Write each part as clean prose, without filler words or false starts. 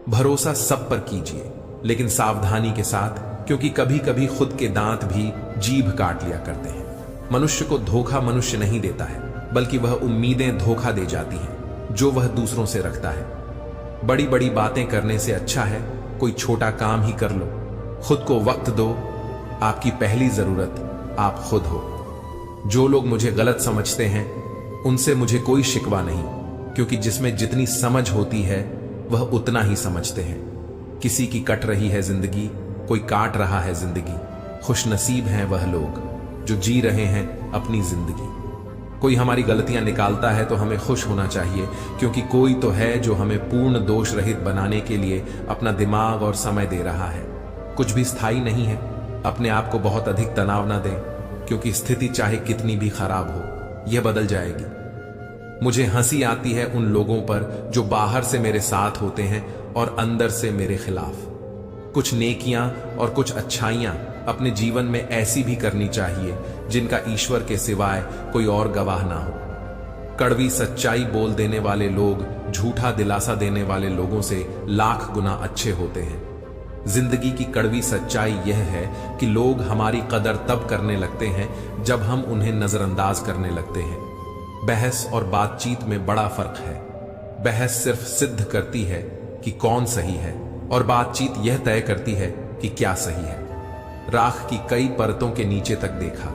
भरोसा सब पर कीजिए, लेकिन सावधानी के साथ, क्योंकि कभी कभी खुद के दांत भी जीभ काट लिया करते हैं। मनुष्य को धोखा मनुष्य नहीं देता है, बल्कि वह उम्मीदें धोखा दे जाती हैं जो वह दूसरों से रखता है। बड़ी बड़ी बातें करने से अच्छा है कोई छोटा काम ही कर लो। खुद को वक्त दो, आपकी पहली जरूरत आप खुद हो। जो लोग मुझे गलत समझते हैं उनसे मुझे कोई शिकवा नहीं, क्योंकि जिसमें जितनी समझ होती है वह उतना ही समझते हैं। किसी की कट रही है जिंदगी, कोई काट रहा है जिंदगी। खुशनसीब हैं वह लोग जो जी रहे हैं अपनी जिंदगी। कोई हमारी गलतियां निकालता है तो हमें खुश होना चाहिए, क्योंकि कोई तो है जो हमें पूर्ण दोष रहित बनाने के लिए अपना दिमाग और समय दे रहा है। कुछ भी स्थायी नहीं है। अपने आप को बहुत अधिक तनाव ना दें, क्योंकि स्थिति चाहे कितनी भी खराब हो यह बदल जाएगी। मुझे हंसी आती है उन लोगों पर जो बाहर से मेरे साथ होते हैं और अंदर से मेरे खिलाफ। कुछ नेकियां और कुछ अच्छाइयां अपने जीवन में ऐसी भी करनी चाहिए जिनका ईश्वर के सिवाय कोई और गवाह ना हो। कड़वी सच्चाई बोल देने वाले लोग झूठा दिलासा देने वाले लोगों से लाख गुना अच्छे होते हैं। जिंदगी की कड़वी सच्चाई यह है कि लोग हमारी कदर तब करने लगते हैं जब हम उन्हें नजरअंदाज करने लगते हैं। बहस और बातचीत में बड़ा फर्क है। बहस सिर्फ सिद्ध करती है कि कौन सही है, और बातचीत यह तय करती है कि क्या सही है। राख की कई परतों के नीचे तक देखा,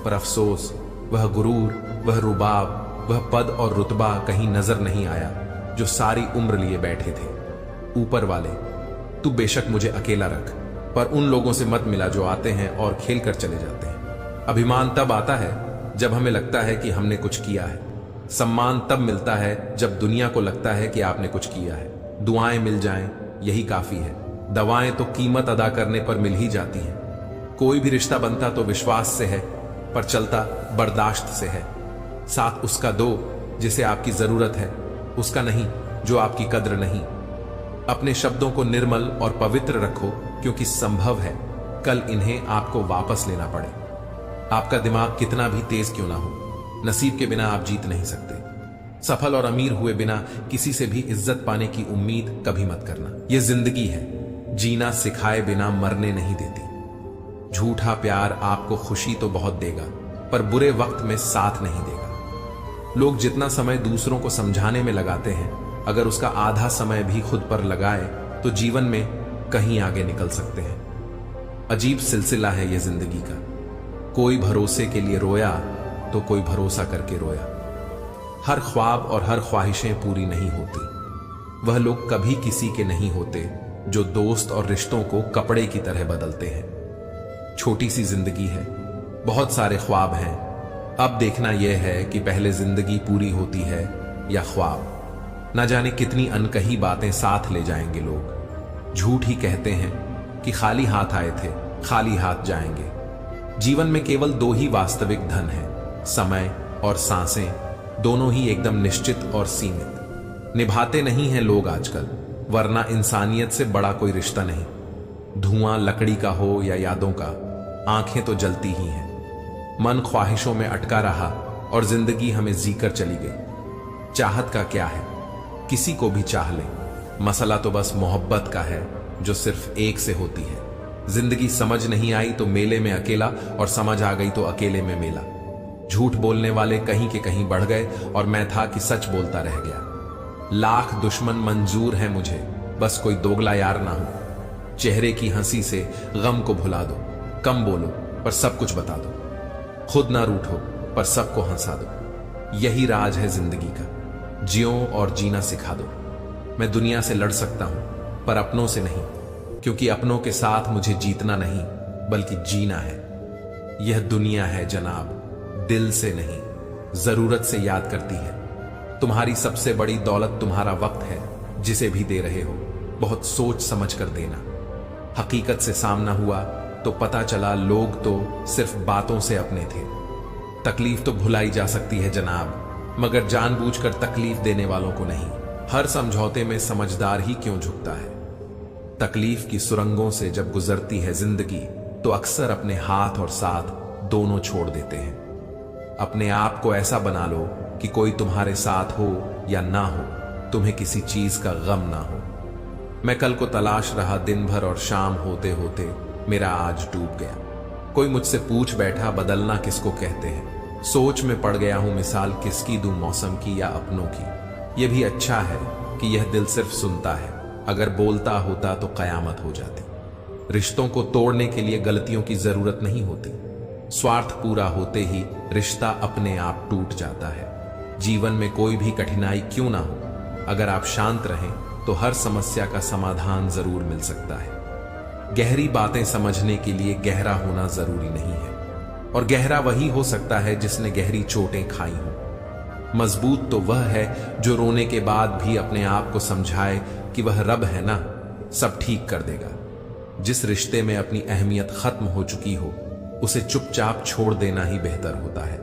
पर अफसोस वह गुरूर, वह रुबाब, वह पद और रुतबा कहीं नजर नहीं आया जो सारी उम्र लिए बैठे थे। ऊपर वाले, तू बेशक मुझे अकेला रख, पर उन लोगों से मत मिला जो आते हैं और खेल कर चले जाते हैं। अभिमान तब आता है जब हमें लगता है कि हमने कुछ किया है। सम्मान तब मिलता है जब दुनिया को लगता है कि आपने कुछ किया है। दुआएं मिल जाएं यही काफी है। दवाएं तो कीमत अदा करने पर मिल ही जाती हैं। कोई भी रिश्ता बनता तो विश्वास से है, पर चलता बर्दाश्त से है। साथ उसका दो जिसे आपकी जरूरत है, उसका नहीं जो आपकी कद्र नहीं। अपने शब्दों को निर्मल और पवित्र रखो, क्योंकि संभव है कल इन्हें आपको वापस लेना पड़े। आपका दिमाग कितना भी तेज क्यों ना हो, नसीब के बिना आप जीत नहीं सकते। सफल और अमीर हुए बिना किसी से भी इज्जत पाने की उम्मीद कभी मत करना। यह जिंदगी है, जीना सिखाए बिना मरने नहीं देती। झूठा प्यार आपको खुशी तो बहुत देगा, पर बुरे वक्त में साथ नहीं देगा। लोग जितना समय दूसरों को समझाने में लगाते हैं, अगर उसका आधा समय भी खुद पर लगाए तो जीवन में कहीं आगे निकल सकते हैं। अजीब सिलसिला है यह जिंदगी का। कोई भरोसे के लिए रोया तो कोई भरोसा करके रोया। हर ख्वाब और हर ख्वाहिशें पूरी नहीं होती। वह लोग कभी किसी के नहीं होते जो दोस्त और रिश्तों को कपड़े की तरह बदलते हैं। छोटी सी जिंदगी है, बहुत सारे ख्वाब हैं। अब देखना यह है कि पहले जिंदगी पूरी होती है या ख्वाब। न जाने कितनी अनकही बातें साथ ले जाएंगे लोग। झूठ ही कहते हैं कि खाली हाथ आए थे, खाली हाथ जाएंगे। जीवन में केवल दो ही वास्तविक धन है, समय और सांसें। दोनों ही एकदम निश्चित और सीमित। निभाते नहीं हैं लोग आजकल, वरना इंसानियत से बड़ा कोई रिश्ता नहीं। धुआं लकड़ी का हो या यादों का, आंखें तो जलती ही हैं। मन ख्वाहिशों में अटका रहा और जिंदगी हमें जीकर चली गई। चाहत का क्या है, किसी को भी चाह ले। मसला तो बस मोहब्बत का है जो सिर्फ एक से होती है। जिंदगी समझ नहीं आई तो मेले में अकेला, और समझ आ गई तो अकेले में मेला। झूठ बोलने वाले कहीं के कहीं बढ़ गए और मैं था कि सच बोलता रह गया। लाख दुश्मन मंजूर है मुझे, बस कोई दोगला यार ना हो। चेहरे की हंसी से गम को भुला दो। कम बोलो पर सब कुछ बता दो। खुद ना रूठो पर सबको हंसा दो। यही राज है जिंदगी का। जियो और जीना सिखा दो। मैं दुनिया से लड़ सकता हूं, पर अपनों से नहीं, क्योंकि अपनों के साथ मुझे जीतना नहीं बल्कि जीना है। यह दुनिया है जनाब, दिल से नहीं जरूरत से याद करती है। तुम्हारी सबसे बड़ी दौलत तुम्हारा वक्त है, जिसे भी दे रहे हो बहुत सोच समझ कर देना। हकीकत से सामना हुआ तो पता चला लोग तो सिर्फ बातों से अपने थे। तकलीफ तो भुलाई जा सकती है जनाब, मगर जानबूझकर तकलीफ देने वालों को नहीं। हर समझौते में समझदार ही क्यों झुकता है। तकलीफ की सुरंगों से जब गुजरती है जिंदगी तो अक्सर अपने हाथ और साथ दोनों छोड़ देते हैं। अपने आप को ऐसा बना लो कि कोई तुम्हारे साथ हो या ना हो, तुम्हें किसी चीज का गम ना हो। मैं कल को तलाश रहा दिन भर और शाम होते होते मेरा आज डूब गया। कोई मुझसे पूछ बैठा बदलना किसको कहते हैं। सोच में पड़ गया हूं मिसाल किसकी दूं, मौसम की या अपनों की। यह भी अच्छा है कि यह दिल सिर्फ सुनता है, अगर बोलता होता तो कयामत हो जाती। रिश्तों को तोड़ने के लिए गलतियों की जरूरत नहीं होती, स्वार्थ पूरा होते ही रिश्ता अपने आप टूट जाता है। जीवन में कोई भी कठिनाई क्यों ना हो, अगर आप शांत रहें तो हर समस्या का समाधान जरूर मिल सकता है। गहरी बातें समझने के लिए गहरा होना जरूरी नहीं है, और गहरा वही हो सकता है जिसने गहरी चोटें खाई हों। मजबूत तो वह है जो रोने के बाद भी अपने आप को समझाए कि वह रब है ना, सब ठीक कर देगा। जिस रिश्ते में अपनी अहमियत खत्म हो चुकी हो उसे चुपचाप छोड़ देना ही बेहतर होता है।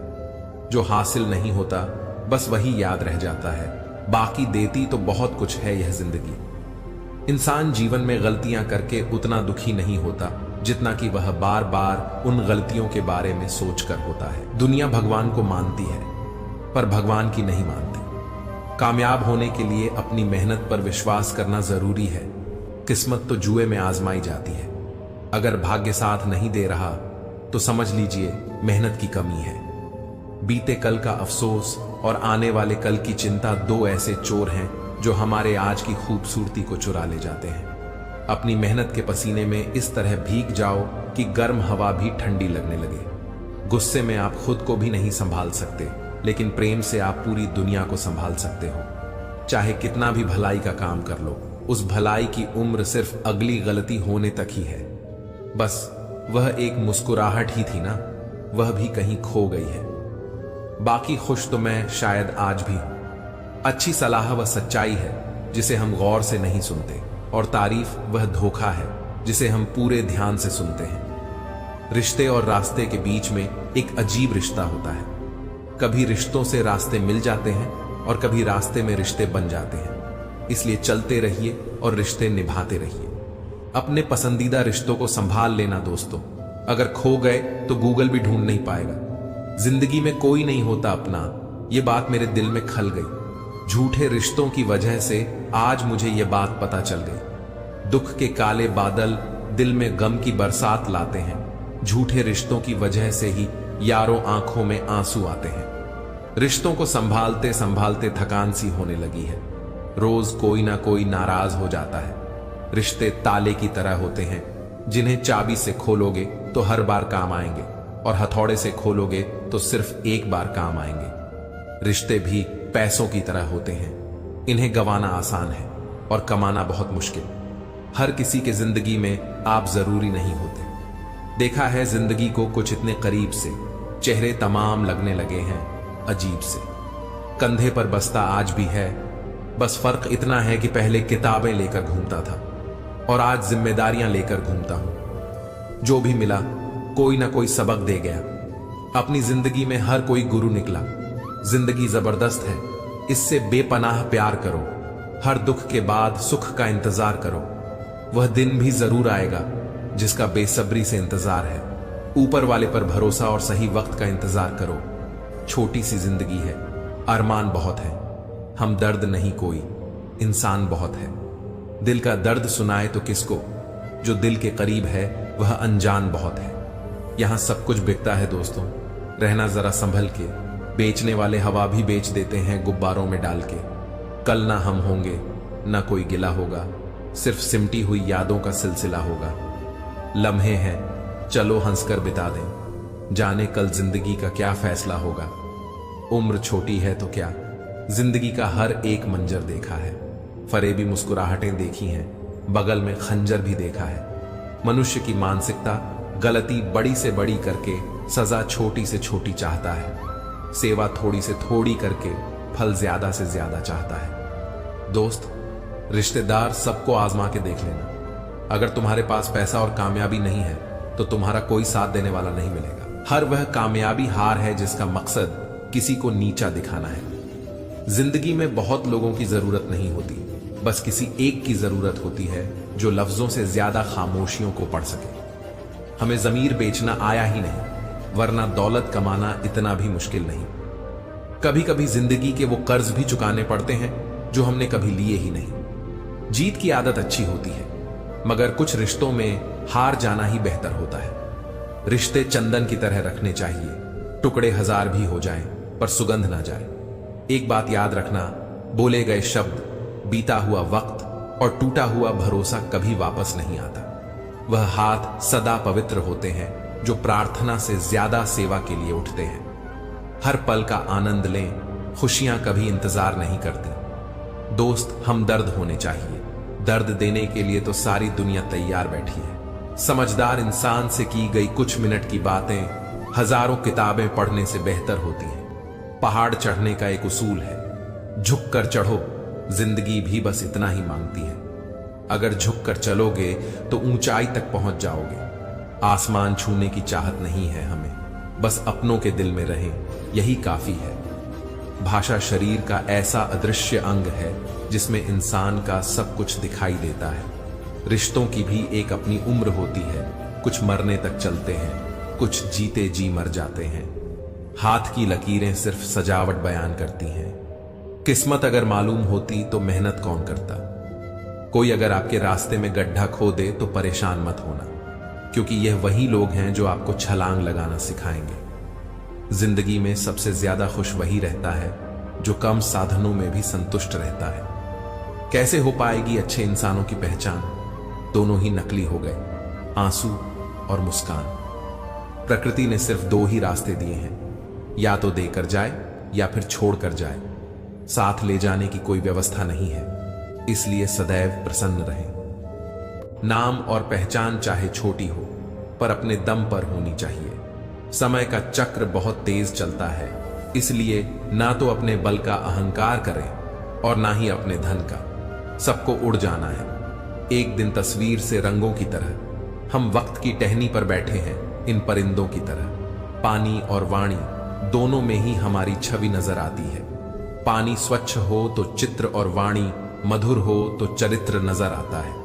जो हासिल नहीं होता बस वही याद रह जाता है, बाकी देती तो बहुत कुछ है यह जिंदगी। इंसान जीवन में गलतियां करके उतना दुखी नहीं होता जितना कि वह बार बार उन गलतियों के बारे में सोचकर होता है। दुनिया भगवान को मानती है पर भगवान की नहीं मानती। कामयाब होने के लिए अपनी मेहनत पर विश्वास करना जरूरी है। किस्मत तो जुए में आजमाई जाती है, अगर भाग्य साथ नहीं दे रहा तो समझ लीजिए मेहनत की कमी है। बीते कल का अफसोस और आने वाले कल की चिंता दो ऐसे चोर हैं जो हमारे आज की खूबसूरती को चुरा ले जाते हैं। अपनी मेहनत के पसीने में इस तरह भीग जाओ कि गर्म हवा भी ठंडी लगने लगे। गुस्से में आप खुद को भी नहीं संभाल सकते, लेकिन प्रेम से आप पूरी दुनिया को संभाल सकते हो। चाहे कितना भी भलाई का काम कर लो, उस भलाई की उम्र सिर्फ अगली गलती होने तक ही है। बस वह एक मुस्कुराहट ही थी ना, वह भी कहीं खो गई है। बाकी खुश तो मैं शायद आज भी हूं। अच्छी सलाह वह सच्चाई है जिसे हम गौर से नहीं सुनते, और तारीफ वह धोखा है जिसे हम पूरे ध्यान से सुनते हैं। रिश्ते और रास्ते के बीच में एक अजीब रिश्ता होता है। कभी रिश्तों से रास्ते मिल जाते हैं और कभी रास्ते में रिश्ते बन जाते हैं। इसलिए चलते रहिए और रिश्ते निभाते रहिए। अपने पसंदीदा रिश्तों को संभाल लेना दोस्तों, अगर खो गए तो गूगल भी ढूंढ नहीं पाएगा। जिंदगी में कोई नहीं होता अपना, ये बात मेरे दिल में खल गई। झूठे रिश्तों की वजह से आज मुझे ये बात पता चल गई। दुख के काले बादल दिल में गम की बरसात लाते हैं। झूठे रिश्तों की वजह से ही यारों आंखों में आंसू आते हैं। रिश्तों को संभालते संभालते थकान सी होने लगी है। रोज कोई ना कोई नाराज हो जाता है। रिश्ते ताले की तरह होते हैं, जिन्हें चाबी से खोलोगे तो हर बार काम आएंगे, और हथौड़े से खोलोगे तो सिर्फ एक बार काम आएंगे। रिश्ते भी पैसों की तरह होते हैं, इन्हें गंवाना आसान है और कमाना बहुत मुश्किल। हर किसी के जिंदगी में आप जरूरी नहीं होते। देखा है जिंदगी को कुछ इतने करीब से, चेहरे तमाम लगने लगे हैं अजीब से। कंधे पर बस्ता आज भी है, बस फर्क इतना है कि पहले किताबें लेकर घूमता था और आज जिम्मेदारियां लेकर घूमता हूं। जो भी मिला कोई ना कोई सबक दे गया। अपनी जिंदगी में हर कोई गुरु निकला। जिंदगी जबरदस्त है, इससे बेपनाह प्यार करो। हर दुख के बाद सुख का इंतजार करो। वह दिन भी जरूर आएगा जिसका बेसब्री से इंतजार है। ऊपर वाले पर भरोसा और सही वक्त का इंतजार करो। छोटी सी जिंदगी है, अरमान बहुत है। हम दर्द नहीं कोई, इंसान बहुत है। दिल का दर्द सुनाए तो किसको, जो दिल के करीब है वह अनजान बहुत है। यहां सब कुछ बिकता है दोस्तों, रहना जरा संभल के। बेचने वाले हवा भी बेच देते हैं गुब्बारों में डाल के। कल ना हम होंगे, ना कोई गिला होगा, सिर्फ सिमटी हुई यादों का सिलसिला होगा। लम्हे हैं, चलो हंसकर बिता दें, जाने कल जिंदगी का क्या फैसला होगा। उम्र छोटी है तो क्या, जिंदगी का हर एक मंजर देखा है। फरेबी मुस्कुराहटें देखी हैं, बगल में खंजर भी देखा है। मनुष्य की मानसिकता गलती बड़ी से बड़ी करके सजा छोटी से छोटी चाहता है। सेवा थोड़ी से थोड़ी करके फल ज्यादा से ज्यादा चाहता है। दोस्त, रिश्तेदार सबको आजमा के देख लेना। अगर तुम्हारे पास पैसा और कामयाबी नहीं है तो तुम्हारा कोई साथ देने वाला नहीं मिलेगा। हर वह कामयाबी हार है जिसका मकसद किसी को नीचा दिखाना है। जिंदगी में बहुत लोगों की जरूरत नहीं होती, बस किसी एक की जरूरत होती है जो लफ्जों से ज्यादा खामोशियों को पढ़ सके। हमें जमीर बेचना आया ही नहीं, वरना दौलत कमाना इतना भी मुश्किल नहीं। कभी कभी जिंदगी के वो कर्ज भी चुकाने पड़ते हैं जो हमने कभी लिए ही नहीं। जीत की आदत अच्छी होती है, मगर कुछ रिश्तों में हार जाना ही बेहतर होता है। रिश्ते चंदन की तरह रखने चाहिए, टुकड़े 1000 भी हो जाएं, पर सुगंध ना जाए। एक बात याद रखना, बोले गए शब्द, बीता हुआ वक्त और टूटा हुआ भरोसा कभी वापस नहीं आता। वह हाथ सदा पवित्र होते हैं जो प्रार्थना से ज्यादा सेवा के लिए उठते हैं। हर पल का आनंद लें, खुशियां कभी इंतजार नहीं करती। दोस्त हमदर्द होने चाहिए, दर्द देने के लिए तो सारी दुनिया तैयार बैठी है। समझदार इंसान से की गई कुछ मिनट की बातें हजारों किताबें पढ़ने से बेहतर होती हैं। पहाड़ चढ़ने का एक उसूल है, झुक कर चढ़ो, जिंदगी भी बस इतना ही मांगती है। अगर झुक कर चलोगे तो ऊंचाई तक पहुंच जाओगे। आसमान छूने की चाहत नहीं है हमें, बस अपनों के दिल में रहें, यही काफी है। भाषा शरीर का ऐसा अदृश्य अंग है जिसमें इंसान का सब कुछ दिखाई देता है। रिश्तों की भी एक अपनी उम्र होती है, कुछ मरने तक चलते हैं, कुछ जीते जी मर जाते हैं। हाथ की लकीरें सिर्फ सजावट बयान करती हैं। किस्मत अगर मालूम होती तो मेहनत कौन करता। कोई अगर आपके रास्ते में गड्ढा खो दे तो परेशान मत होना, क्योंकि यह वही लोग हैं जो आपको छलांग लगाना सिखाएंगे। जिंदगी में सबसे ज्यादा खुश वही रहता है जो कम साधनों में भी संतुष्ट रहता है। कैसे हो पाएगी अच्छे इंसानों की पहचान? दोनों ही नकली हो गए, आंसू और मुस्कान। प्रकृति ने सिर्फ 2 ही रास्ते दिए हैं, या तो देकर जाए या फिर छोड़कर जाए। साथ ले जाने की कोई व्यवस्था नहीं है, इसलिए सदैव प्रसन्न रहें। नाम और पहचान चाहे छोटी हो, पर अपने दम पर होनी चाहिए। समय का चक्र बहुत तेज चलता है, इसलिए ना तो अपने बल का अहंकार करें और ना ही अपने धन का। सबको उड़ जाना है, एक दिन तस्वीर से रंगों की तरह। हम वक्त की टहनी पर बैठे हैं, इन परिंदों की तरह। पानी और वाणी दोनों में ही हमारी छवि नजर आती है। पानी स्वच्छ हो तो चित्र और वाणी मधुर हो तो चरित्र नजर आता है।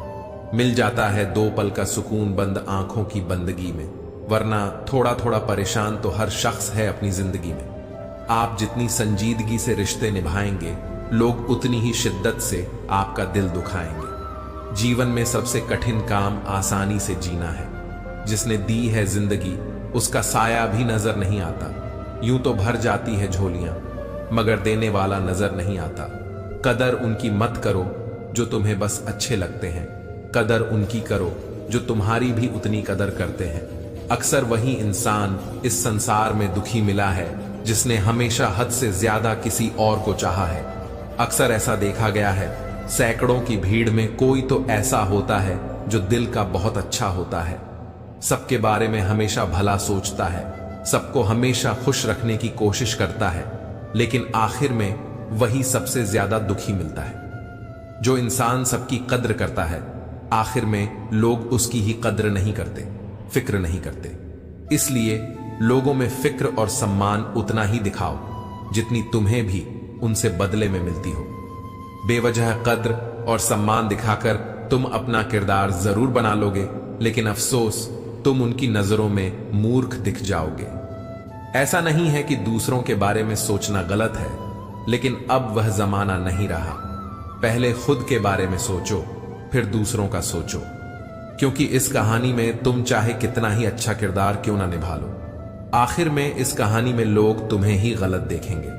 मिल जाता है 2 पल का सुकून बंद आंखों की बंदगी में, वरना थोड़ा थोड़ा परेशान तो हर शख्स है अपनी जिंदगी में। आप जितनी संजीदगी से रिश्ते निभाएंगे, लोग उतनी ही शिद्दत से आपका दिल दुखाएंगे। जीवन में सबसे कठिन काम आसानी से जीना है। जिसने दी है जिंदगी, उसका साया भी नजर नहीं आता। यूं तो भर जाती है झोलियां, मगर देने वाला नजर नहीं आता। कदर उनकी मत करो जो तुम्हें बस अच्छे लगते हैं, कदर उनकी करो जो तुम्हारी भी उतनी कदर करते हैं। अक्सर वही इंसान इस संसार में दुखी मिला है जिसने हमेशा हद से ज्यादा किसी और को चाहा है। अक्सर ऐसा देखा गया है, सैकड़ों की भीड़ में कोई तो ऐसा होता है जो दिल का बहुत अच्छा होता है। सबके बारे में हमेशा भला सोचता है, सबको हमेशा खुश रखने की कोशिश करता है, लेकिन आखिर में वही सबसे ज्यादा दुखी मिलता है। जो इंसान सबकी कद्र करता है, आखिर में लोग उसकी ही कद्र नहीं करते, फिक्र नहीं करते। इसलिए लोगों में फिक्र और सम्मान उतना ही दिखाओ जितनी तुम्हें भी उनसे बदले में मिलती हो। बेवजह कद्र और सम्मान दिखाकर तुम अपना किरदार जरूर बना लोगे, लेकिन अफसोस तुम उनकी नजरों में मूर्ख दिख जाओगे। ऐसा नहीं है कि दूसरों के बारे में सोचना गलत है, लेकिन अब वह जमाना नहीं रहा। पहले खुद के बारे में सोचो, फिर दूसरों का सोचो, क्योंकि इस कहानी में तुम चाहे कितना ही अच्छा किरदार क्यों ना निभा लो, आखिर में इस कहानी में लोग तुम्हें ही गलत देखेंगे,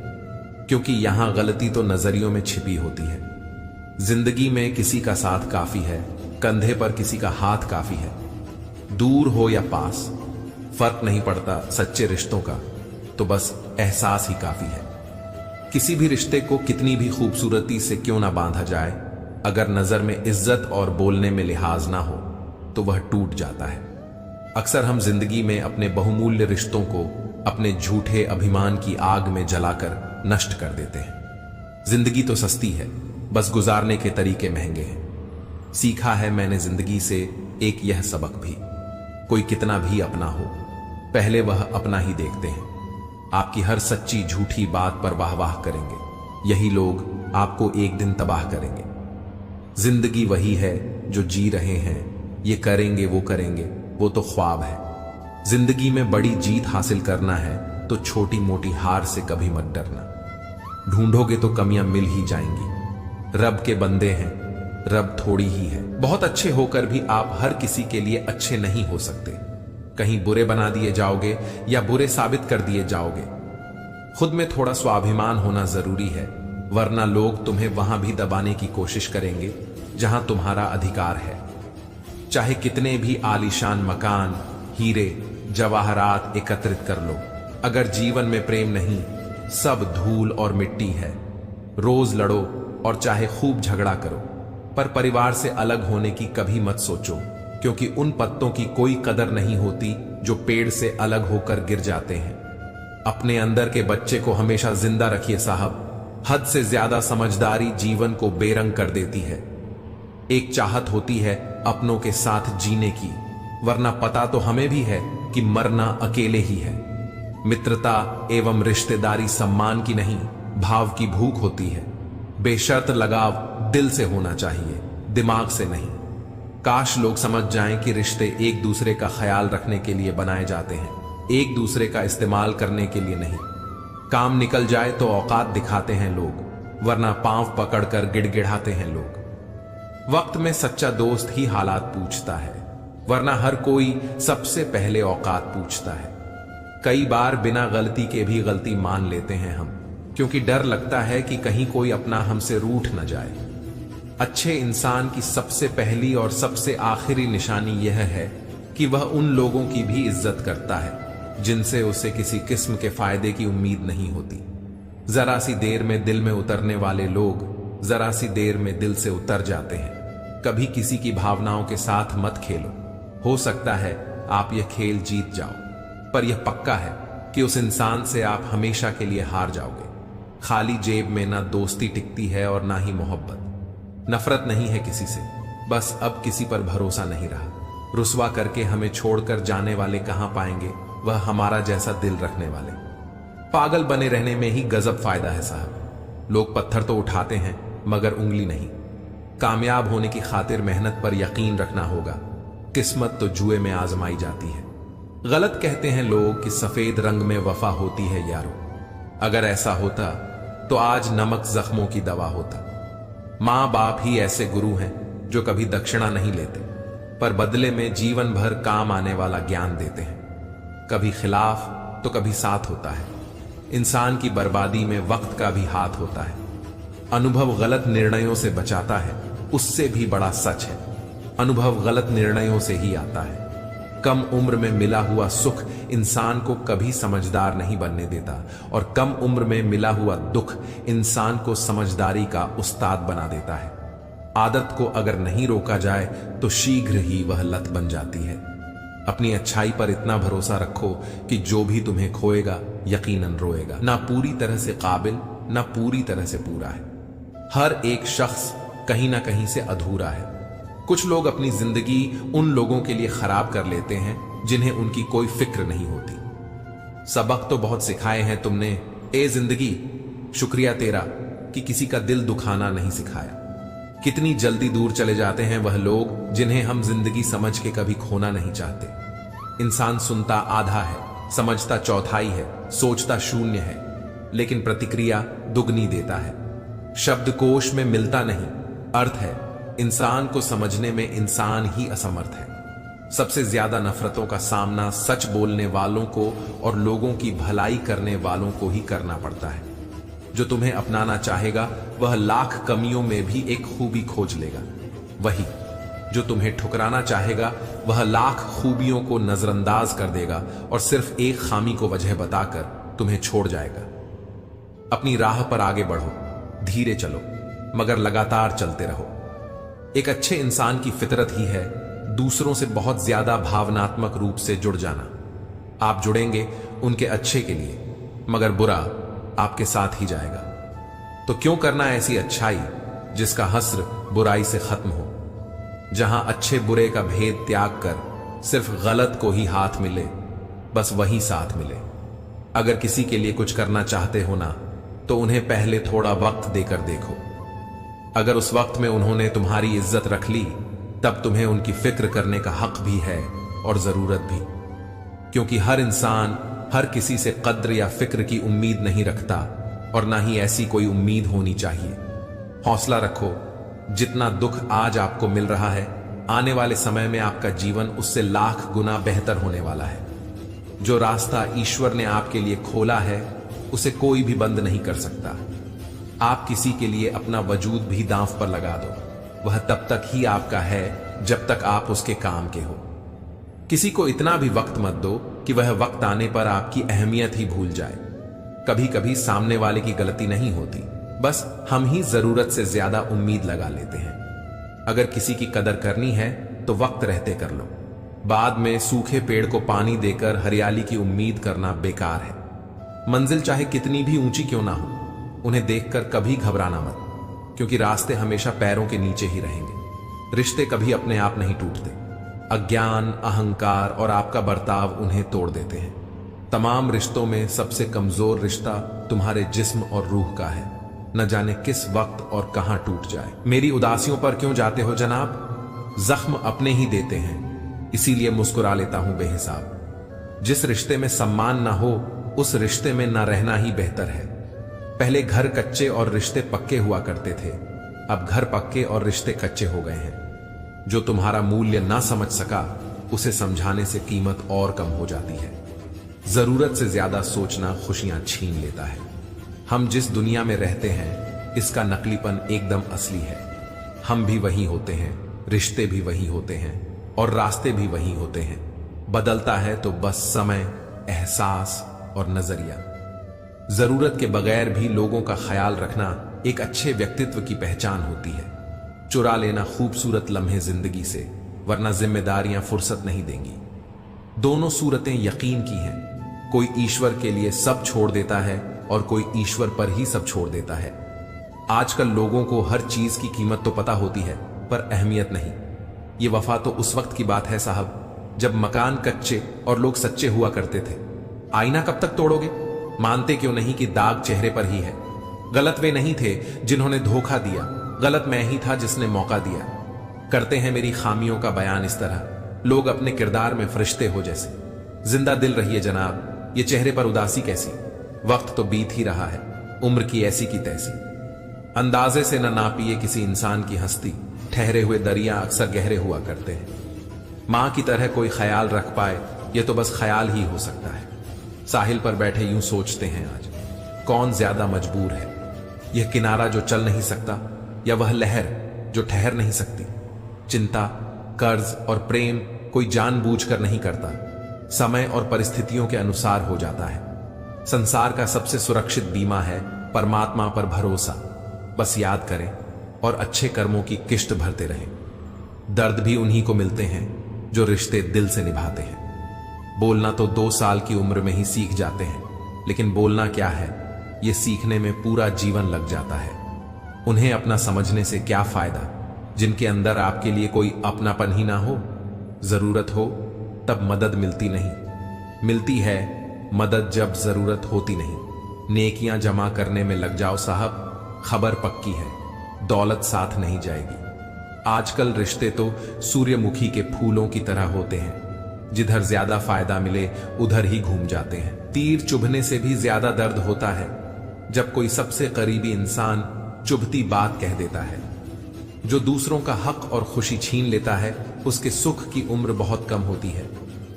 क्योंकि यहां गलती तो नजरियों में छिपी होती है। जिंदगी में किसी का साथ काफी है, कंधे पर किसी का हाथ काफी है। दूर हो या पास, फर्क नहीं पड़ता सच्चे रिश्तों का, तो बस एहसास ही काफी है। किसी भी रिश्ते को कितनी भी खूबसूरती से क्यों ना बांधा जाए, अगर नजर में इज्जत और बोलने में लिहाज ना हो तो वह टूट जाता है। अक्सर हम जिंदगी में अपने बहुमूल्य रिश्तों को अपने झूठे अभिमान की आग में जलाकर नष्ट कर देते हैं। जिंदगी तो सस्ती है, बस गुजारने के तरीके महंगे हैं। सीखा है मैंने जिंदगी से एक यह सबक भी, कोई कितना भी अपना हो, पहले वह अपना ही देखते हैं। आपकी हर सच्ची झूठी बात पर वाह करेंगे, यही लोग आपको एक दिन तबाह करेंगे। जिंदगी वही है जो जी रहे हैं, ये करेंगे वो तो ख्वाब है। जिंदगी में बड़ी जीत हासिल करना है तो छोटी मोटी हार से कभी मत डरना। ढूंढोगे तो कमियां मिल ही जाएंगी। रब के बंदे हैं, रब थोड़ी ही है। बहुत अच्छे होकर भी आप हर किसी के लिए अच्छे नहीं हो सकते। कहीं बुरे बना दिए जाओगे या बुरे साबित कर दिए जाओगे। खुद में थोड़ा स्वाभिमान होना जरूरी है, वरना लोग तुम्हें वहां भी दबाने की कोशिश करेंगे जहां तुम्हारा अधिकार है। चाहे कितने भी आलीशान मकान, हीरे जवाहरात एकत्रित कर लो, अगर जीवन में प्रेम नहीं, सब धूल और मिट्टी है। रोज लड़ो और चाहे खूब झगड़ा करो, पर परिवार से अलग होने की कभी मत सोचो, क्योंकि उन पत्तों की कोई कदर नहीं होती जो पेड़ से अलग होकर गिर जाते हैं। अपने अंदर के बच्चे को हमेशा जिंदा रखिए साहब। हद से ज्यादा समझदारी जीवन को बेरंग कर देती है। एक चाहत होती है अपनों के साथ जीने की, वरना पता तो हमें भी है कि मरना अकेले ही है। मित्रता एवं रिश्तेदारी सम्मान की नहीं, भाव की भूख होती है। बेशर्त लगाव दिल से होना चाहिए, दिमाग से नहीं। काश लोग समझ जाएं कि रिश्ते एक दूसरे का ख्याल रखने के लिए बनाए जाते हैं, एक दूसरे का इस्तेमाल करने के लिए नहीं। काम निकल जाए तो औकात दिखाते हैं लोग, वरना पांव पकड़कर गिड़गिड़ाते हैं लोग। वक्त में सच्चा दोस्त ही हालात पूछता है, वरना हर कोई सबसे पहले औकात पूछता है। कई बार बिना गलती के भी गलती मान लेते हैं हम, क्योंकि डर लगता है कि कहीं कोई अपना हमसे रूठ न जाए। अच्छे इंसान की सबसे पहली और सबसे आखिरी निशानी यह है कि वह उन लोगों की भी इज्जत करता है जिनसे उसे किसी किस्म के फायदे की उम्मीद नहीं होती। जरा सी देर में दिल में उतरने वाले लोग जरा सी देर में दिल से उतर जाते हैं। कभी किसी की भावनाओं के साथ मत खेलो। हो सकता है आप यह खेल जीत जाओ, पर यह पक्का है कि उस इंसान से आप हमेशा के लिए हार जाओगे। खाली जेब में ना दोस्ती टिकती है और ना ही मोहब्बत। नफरत नहीं है किसी से, बस अब किसी पर भरोसा नहीं रहा। रुसवा करके हमें छोड़कर जाने वाले कहां पाएंगे वह हमारा जैसा दिल रखने वाले। पागल बने रहने में ही गजब फायदा है साहब। लोग पत्थर तो उठाते हैं मगर उंगली नहीं। कामयाब होने की खातिर मेहनत पर यकीन रखना होगा। किस्मत तो जुए में आजमाई जाती है। गलत कहते हैं लोग कि सफेद रंग में वफा होती है यारो। अगर ऐसा होता तो आज नमक जख्मों की दवा होता। मां बाप ही ऐसे गुरु हैं जो कभी दक्षिणा नहीं लेते, पर बदले में जीवन भर काम आने वाला ज्ञान देते हैं। कभी खिलाफ तो कभी साथ होता है। इंसान की बर्बादी में वक्त का भी हाथ होता है। अनुभव गलत निर्णयों से बचाता है, उससे भी बड़ा सच है। अनुभव गलत निर्णयों से ही आता है। कम उम्र में मिला हुआ सुख इंसान को कभी समझदार नहीं बनने देता, और कम उम्र में मिला हुआ दुख इंसान को समझदारी का उस्ताद बना देता है। आदत को अगर नहीं रोका जाए तो शीघ्र ही वह लत बन जाती है। अपनी अच्छाई पर इतना भरोसा रखो कि जो भी तुम्हें खोएगा यकीनन रोएगा। ना पूरी तरह से काबिल, ना पूरी तरह से पूरा है। हर एक शख्स कहीं ना कहीं से अधूरा है। कुछ लोग अपनी जिंदगी उन लोगों के लिए खराब कर लेते हैं जिन्हें उनकी कोई फिक्र नहीं होती। सबक तो बहुत सिखाए हैं तुमने ए जिंदगी, शुक्रिया तेरा कि किसी का दिल दुखाना नहीं सिखाया। कितनी जल्दी दूर चले जाते हैं वह लोग जिन्हें हम जिंदगी समझ के कभी खोना नहीं चाहते। इंसान सुनता आधा है, समझता चौथाई है, सोचता शून्य है, लेकिन प्रतिक्रिया दुगनी देता है। शब्दकोश में मिलता नहीं अर्थ है, इंसान को समझने में इंसान ही असमर्थ है। सबसे ज्यादा नफरतों का सामना सच बोलने वालों को और लोगों की भलाई करने वालों को ही करना पड़ता है। जो तुम्हें अपनाना चाहेगा वह लाख कमियों में भी एक खूबी खोज लेगा। वही जो तुम्हें ठुकराना चाहेगा वह लाख खूबियों को नजरअंदाज कर देगा और सिर्फ एक खामी को वजह बताकर तुम्हें छोड़ जाएगा। अपनी राह पर आगे बढ़ो, धीरे चलो मगर लगातार चलते रहो। एक अच्छे इंसान की फितरत ही है दूसरों से बहुत ज्यादा भावनात्मक रूप से जुड़ जाना। आप जुड़ेंगे उनके अच्छे के लिए, मगर बुरा आपके साथ ही जाएगा। तो क्यों करना ऐसी अच्छाई जिसका हस्र बुराई से खत्म हो, जहां अच्छे बुरे का भेद त्याग कर सिर्फ गलत को ही हाथ मिले, बस वही साथ मिले। अगर किसी के लिए कुछ करना चाहते हो ना, तो उन्हें पहले थोड़ा वक्त देकर देखो। अगर उस वक्त में उन्होंने तुम्हारी इज्जत रख ली, तब तुम्हें उनकी फिक्र करने का हक भी है और जरूरत भी, क्योंकि हर इंसान हर किसी से कद्र या फिक्र की उम्मीद नहीं रखता और ना ही ऐसी कोई उम्मीद होनी चाहिए। हौसला रखो, जितना दुख आज आपको मिल रहा है, आने वाले समय में आपका जीवन उससे लाख गुना बेहतर होने वाला है। जो रास्ता ईश्वर ने आपके लिए खोला है, उसे कोई भी बंद नहीं कर सकता। आप किसी के लिए अपना वजूद भी दांव पर लगा दो, वह तब तक ही आपका है जब तक आप उसके काम के हो। किसी को इतना भी वक्त मत दो कि वह वक्त आने पर आपकी अहमियत ही भूल जाए। कभी कभी सामने वाले की गलती नहीं होती, बस हम ही जरूरत से ज्यादा उम्मीद लगा लेते हैं। अगर किसी की कदर करनी है तो वक्त रहते कर लो। बाद में सूखे पेड़ को पानी देकर हरियाली की उम्मीद करना बेकार है। मंजिल चाहे कितनी भी ऊंची क्यों ना हो, उन्हें देखकर कभी घबराना मत, क्योंकि रास्ते हमेशा पैरों के नीचे ही रहेंगे। रिश्ते कभी अपने आप नहीं टूटते। अज्ञान, अहंकार और आपका बर्ताव उन्हें तोड़ देते हैं। तमाम रिश्तों में सबसे कमजोर रिश्ता तुम्हारे जिस्म और रूह का है। न जाने किस वक्त और कहां टूट जाए। मेरी उदासियों पर क्यों जाते हो जनाब? जख्म अपने ही देते हैं, इसीलिए मुस्कुरा लेता हूं बेहिसाब। जिस रिश्ते में सम्मान ना हो, उस रिश्ते में ना रहना ही बेहतर है। पहले घर कच्चे और रिश्ते पक्के हुआ करते थे, अब घर पक्के और रिश्ते कच्चे हो गए हैं। जो तुम्हारा मूल्य ना समझ सका, उसे समझाने से कीमत और कम हो जाती है। जरूरत से ज्यादा सोचना खुशियां छीन लेता है। हम जिस दुनिया में रहते हैं, इसका नकलीपन एकदम असली है। हम भी वही होते हैं, रिश्ते भी वही होते हैं और रास्ते भी वही होते हैं। बदलता है तो बस समय, एहसास और नजरिया। जरूरत के बगैर भी लोगों का ख्याल रखना एक अच्छे व्यक्तित्व की पहचान होती है। चुरा लेना खूबसूरत लम्हे जिंदगी से, वरना जिम्मेदारियां फुर्सत नहीं देंगी। दोनों सूरतें यकीन की हैं। कोई ईश्वर के लिए सब छोड़ देता है और कोई ईश्वर पर ही सब छोड़ देता है। आजकल लोगों को हर चीज की कीमत तो पता होती है, पर अहमियत नहीं। ये वफा तो उस वक्त की बात है साहब, जब मकान कच्चे और लोग सच्चे हुआ करते थे। आईना कब तक तोड़ोगे? मानते क्यों नहीं कि दाग चेहरे पर ही है? गलत वे नहीं थे जिन्होंने धोखा दिया, गलत मैं ही था जिसने मौका दिया। करते हैं मेरी खामियों का बयान इस तरह, लोग अपने किरदार में फरिश्ते हो जैसे। जिंदा दिल रहिए जनाब, ये चेहरे पर उदासी कैसी? वक्त तो बीत ही रहा है, उम्र की ऐसी की तैसी। अंदाजे से न नापिए किसी इंसान की हस्ती, ठहरे हुए दरिया अक्सर गहरे हुआ करते हैं। मां की तरह कोई ख्याल रख पाए, यह तो बस ख्याल ही हो सकता है। साहिल पर बैठे यूं सोचते हैं आज, कौन ज्यादा मजबूर है, यह किनारा जो चल नहीं सकता या वह लहर जो ठहर नहीं सकती? चिंता, कर्ज और प्रेम कोई जानबूझकर नहीं करता, समय और परिस्थितियों के अनुसार हो जाता है। संसार का सबसे सुरक्षित बीमा है परमात्मा पर भरोसा। बस याद करें और अच्छे कर्मों की किश्त भरते रहें। दर्द भी उन्हीं को मिलते हैं जो रिश्ते दिल से निभाते हैं। बोलना तो 2 साल की उम्र में ही सीख जाते हैं, लेकिन बोलना क्या है, यह सीखने में पूरा जीवन लग जाता है। उन्हें अपना समझने से क्या फायदा जिनके अंदर आपके लिए कोई अपनापन ही ना हो। जरूरत हो तब मदद मिलती नहीं, मिलती है मदद जब जरूरत होती नहीं। नेकियां जमा करने में लग जाओ साहब, खबर पक्की है, दौलत साथ नहीं जाएगी। आजकल रिश्ते तो सूर्यमुखी के फूलों की तरह होते हैं, जिधर ज्यादा फायदा मिले उधर ही घूम जाते हैं। तीर चुभने से भी ज्यादा दर्द होता है जब कोई सबसे करीबी इंसान चुभती बात कह देता है। जो दूसरों का हक और खुशी छीन लेता है, उसके सुख की उम्र बहुत कम होती है।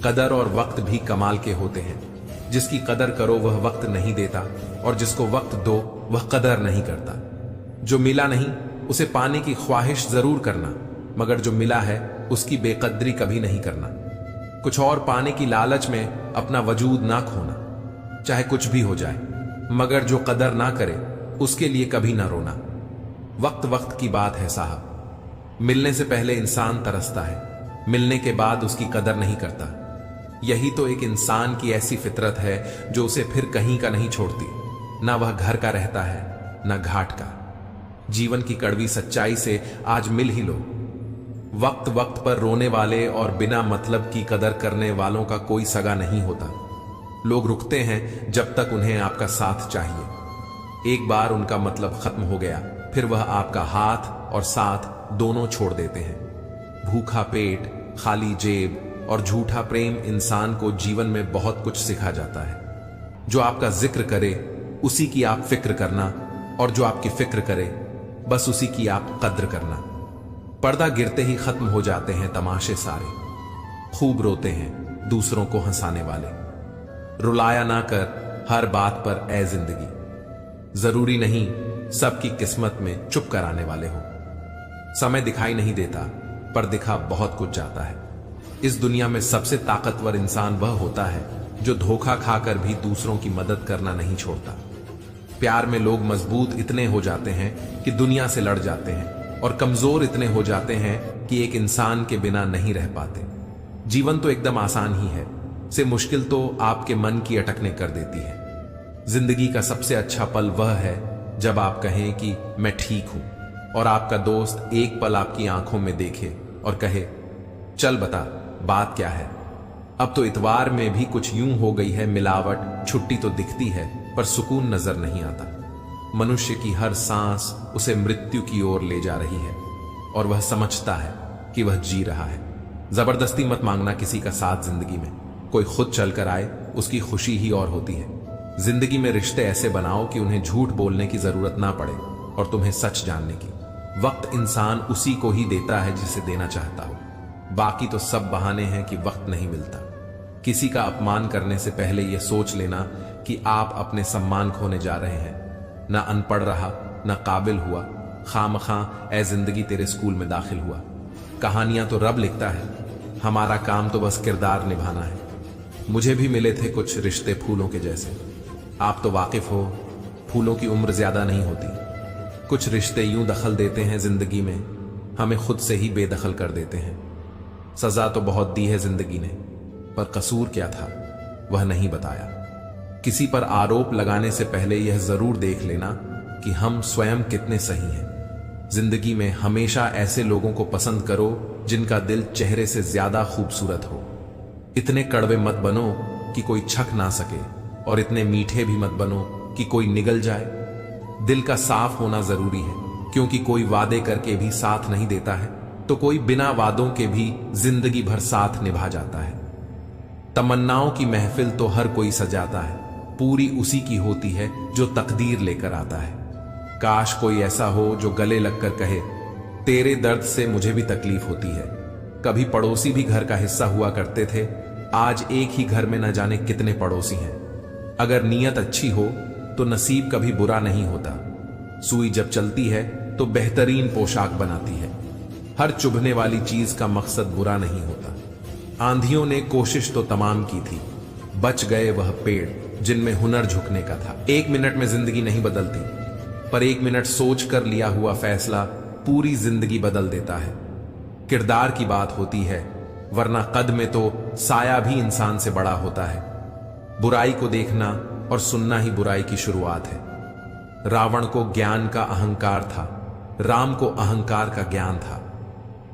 कदर और वक्त भी कमाल के होते हैं। जिसकी कदर करो वह वक्त नहीं देता, और जिसको वक्त दो वह कदर नहीं करता। जो मिला नहीं उसे पाने की ख्वाहिश जरूर करना, मगर जो मिला है उसकी बेकदरी कभी नहीं करना। कुछ और पाने की लालच में अपना वजूद ना खोना, चाहे कुछ भी हो जाए, मगर जो कदर ना करे उसके लिए कभी ना रोना। वक्त वक्त की बात है साहब, मिलने से पहले इंसान तरसता है, मिलने के बाद उसकी कदर नहीं करता। यही तो एक इंसान की ऐसी फितरत है जो उसे फिर कहीं का नहीं छोड़ती। ना वह घर का रहता है ना घाट का। जीवन की कड़वी सच्चाई से आज मिल ही लो। वक्त वक्त पर रोने वाले और बिना मतलब की कदर करने वालों का कोई सगा नहीं होता। लोग रुकते हैं जब तक उन्हें आपका साथ चाहिए। एक बार उनका मतलब खत्म हो गया, फिर वह आपका हाथ और साथ दोनों छोड़ देते हैं। भूखा पेट, खाली जेब और झूठा प्रेम इंसान को जीवन में बहुत कुछ सिखा जाता है। जो आपका जिक्र करे उसी की आप फिक्र करना, और जो आपकी फिक्र करे बस उसी की आप कद्र करना। पर्दा गिरते ही खत्म हो जाते हैं तमाशे सारे, खूब रोते हैं दूसरों को हंसाने वाले। रुलाया ना कर हर बात पर ए जिंदगी, जरूरी नहीं सबकी किस्मत में चुप कराने वाले हो। समय दिखाई नहीं देता पर दिखा बहुत कुछ जाता है। इस दुनिया में सबसे ताकतवर इंसान वह होता है जो धोखा खाकर भी दूसरों की मदद करना नहीं छोड़ता। प्यार में लोग मजबूत इतने हो जाते हैं कि दुनिया से लड़ जाते हैं, और कमजोर इतने हो जाते हैं कि एक इंसान के बिना नहीं रह पाते। जीवन तो एकदम आसान ही है, से मुश्किल तो आपके मन की अटकने कर देती है। जिंदगी का सबसे अच्छा पल वह है जब आप कहें कि मैं ठीक हूं, और आपका दोस्त एक पल आपकी आंखों में देखे और कहे चल बता बात क्या है। अब तो इतवार में भी कुछ यूं हो गई है मिलावट, छुट्टी तो दिखती है पर सुकून नजर नहीं आता। मनुष्य की हर सांस उसे मृत्यु की ओर ले जा रही है, और वह समझता है कि वह जी रहा है। जबरदस्ती मत मांगना किसी का साथ जिंदगी में, कोई खुद चलकर आए उसकी खुशी ही और होती है। जिंदगी में रिश्ते ऐसे बनाओ कि उन्हें झूठ बोलने की जरूरत ना पड़े और तुम्हें सच जानने की। वक्त इंसान उसी को ही देता है जिसे देना चाहता हो, बाकी तो सब बहाने हैं कि वक्त नहीं मिलता। किसी का अपमान करने से पहले यह सोच लेना कि आप अपने सम्मान खोने जा रहे हैं। ना अनपढ़ रहा, ना काबिल हुआ, खामखा ए जिंदगी तेरे स्कूल में दाखिल हुआ। कहानियां तो रब लिखता है, हमारा काम तो बस किरदार निभाना है। मुझे भी मिले थे कुछ रिश्ते फूलों के जैसे, आप तो वाकिफ हो फूलों की उम्र ज्यादा नहीं होती। कुछ रिश्ते यूं दखल देते हैं जिंदगी में, हमें खुद से ही बेदखल कर देते हैं। सजा तो बहुत दी है जिंदगी ने, पर कसूर क्या था वह नहीं बताया। किसी पर आरोप लगाने से पहले यह जरूर देख लेना कि हम स्वयं कितने सही हैं। जिंदगी में हमेशा ऐसे लोगों को पसंद करो जिनका दिल चेहरे से ज्यादा खूबसूरत हो। इतने कड़वे मत बनो कि कोई छक ना सके, और इतने मीठे भी मत बनो कि कोई निगल जाए। दिल का साफ होना जरूरी है, क्योंकि कोई वादे करके भी साथ नहीं देता है, तो कोई बिना वादों के भी जिंदगी भर साथ निभा जाता है। तमन्नाओं की महफिल तो हर कोई सजाता है, पूरी उसी की होती है जो तकदीर लेकर आता है। काश कोई ऐसा हो जो गले लगकर कहे तेरे दर्द से मुझे भी तकलीफ होती है। कभी पड़ोसी भी घर का हिस्सा हुआ करते थे, आज एक ही घर में न जाने कितने पड़ोसी हैं। अगर नीयत अच्छी हो तो नसीब कभी बुरा नहीं होता। सुई जब चलती है तो बेहतरीन पोशाक बनाती है। हर चुभने वाली चीज का मकसद बुरा नहीं होता। आंधियों ने कोशिश तो तमाम की थी, बच गए वह पेड़ जिनमें हुनर झुकने का था। 1 मिनट में जिंदगी नहीं बदलती, पर 1 मिनट सोच कर लिया हुआ फैसला पूरी जिंदगी बदल देता है। किरदार की बात होती है, वरना कद में तो साया भी इंसान से बड़ा होता है। बुराई को देखना और सुनना ही बुराई की शुरुआत है। रावण को ज्ञान का अहंकार था, राम को अहंकार का ज्ञान था।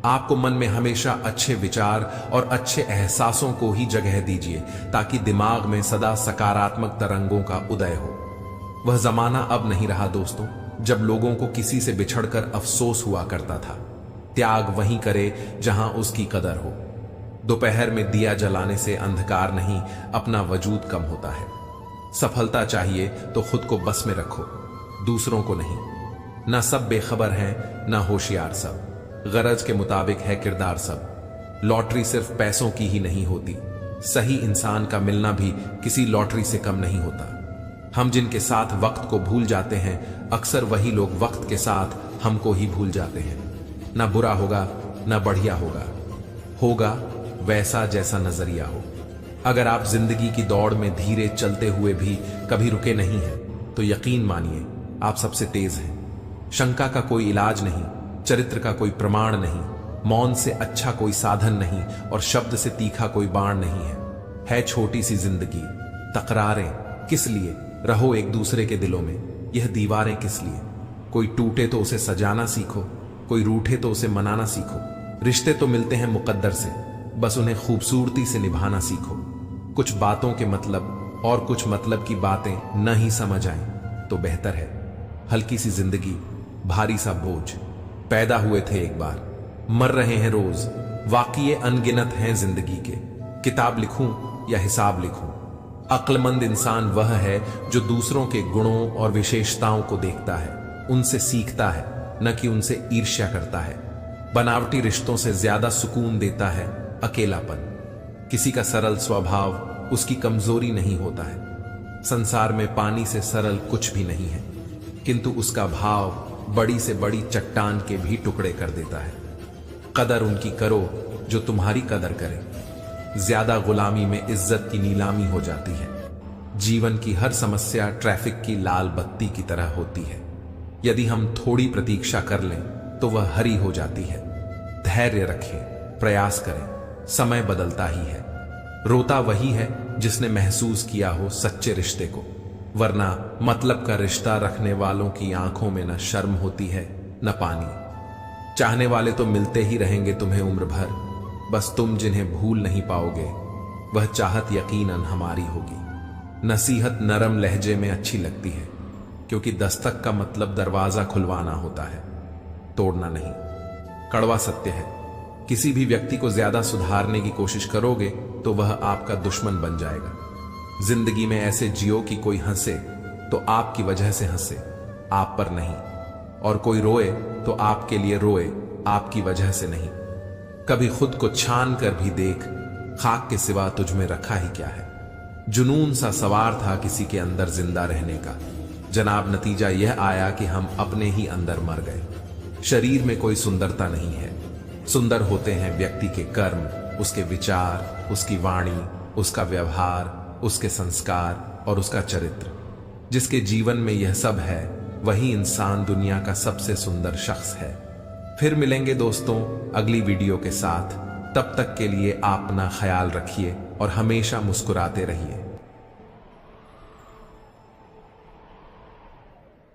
आपको मन में हमेशा अच्छे विचार और अच्छे एहसासों को ही जगह दीजिए, ताकि दिमाग में सदा सकारात्मक तरंगों का उदय हो। वह जमाना अब नहीं रहा दोस्तों, जब लोगों को किसी से बिछड़कर अफसोस हुआ करता था। त्याग वहीं करे जहां उसकी कदर हो। दोपहर में दिया जलाने से अंधकार नहीं, अपना वजूद कम होता है। सफलता चाहिए तो खुद को बस में रखो, दूसरों को नहीं। ना सब बेखबर हैं, ना होशियार सब। गरज के मुताबिक है किरदार सब। लॉटरी सिर्फ पैसों की ही नहीं होती, सही इंसान का मिलना भी किसी लॉटरी से कम नहीं होता। हम जिनके साथ वक्त को भूल जाते हैं, अक्सर वही लोग वक्त के साथ हमको ही भूल जाते हैं। ना बुरा होगा ना बढ़िया होगा, होगा वैसा जैसा नजरिया हो। अगर आप जिंदगी की दौड़ में धीरे चलते हुए भी कभी रुके नहीं हैं, तो यकीन मानिए आप सबसे तेज हैं। शंका का कोई इलाज नहीं, चरित्र का कोई प्रमाण नहीं, मौन से अच्छा कोई साधन नहीं, और शब्द से तीखा कोई बाण नहीं है छोटी सी जिंदगी। तकरारें किस लिए, रहो एक दूसरे के दिलों में। यह दीवारें किस लिए, कोई टूटे तो उसे सजाना सीखो, कोई रूठे तो उसे मनाना सीखो। रिश्ते तो मिलते हैं मुकद्दर से, बस उन्हें खूबसूरती से निभाना सीखो। कुछ बातों के मतलब और कुछ मतलब की बातें न ही समझ आएं तो बेहतर है। हल्की सी जिंदगी, भारी सा बोझ। पैदा हुए थे एक बार, मर रहे हैं रोज। वाक़िए अनगिनत हैं जिंदगी के। किताब लिखूं या हिसाब लिखूं, अक्लमंद इंसान वह है जो दूसरों के गुणों और विशेषताओं को देखता है, उनसे सीखता है, न कि उनसे ईर्ष्या करता है। बनावटी रिश्तों से ज्यादा सुकून देता है अकेलापन। किसी का सरल स्वभाव उसकी कमजोरी नहीं होता है। संसार में पानी से सरल कुछ भी नहीं है, किंतु उसका भाव बड़ी से बड़ी चट्टान के भी टुकड़े कर देता है। कदर उनकी करो जो तुम्हारी कदर करे। ज्यादा गुलामी में इज्जत की नीलामी हो जाती है। जीवन की हर समस्या ट्रैफिक की लाल बत्ती की तरह होती है। यदि हम थोड़ी प्रतीक्षा कर लें तो वह हरी हो जाती है। धैर्य रखें, प्रयास करें, समय बदलता ही है। रोता वही है जिसने महसूस किया हो सच्चे रिश्ते को, वरना मतलब का रिश्ता रखने वालों की आंखों में न शर्म होती है न पानी। चाहने वाले तो मिलते ही रहेंगे तुम्हें उम्र भर, बस तुम जिन्हें भूल नहीं पाओगे वह चाहत यकीनन हमारी होगी। नसीहत नरम लहजे में अच्छी लगती है, क्योंकि दस्तक का मतलब दरवाजा खुलवाना होता है, तोड़ना नहीं। कड़वा सत्य है, किसी भी व्यक्ति को ज्यादा सुधारने की कोशिश करोगे तो वह आपका दुश्मन बन जाएगा। जिंदगी में ऐसे जियो कि कोई हंसे तो आपकी वजह से हंसे, आप पर नहीं, और कोई रोए तो आपके लिए रोए, आपकी वजह से नहीं। कभी खुद को छान कर भी देख, खाक के सिवा तुझ में रखा ही क्या है। जुनून सा सवार था किसी के अंदर जिंदा रहने का, जनाब नतीजा यह आया कि हम अपने ही अंदर मर गए। शरीर में कोई सुंदरता नहीं है, सुंदर होते हैं व्यक्ति के कर्म, उसके विचार, उसकी वाणी, उसका व्यवहार, उसके संस्कार और उसका चरित्र। जिसके जीवन में यह सब है वही इंसान दुनिया का सबसे सुंदर शख्स है। फिर मिलेंगे दोस्तों अगली वीडियो के साथ। तब तक के लिए आप अपना ख्याल रखिए और हमेशा मुस्कुराते रहिए।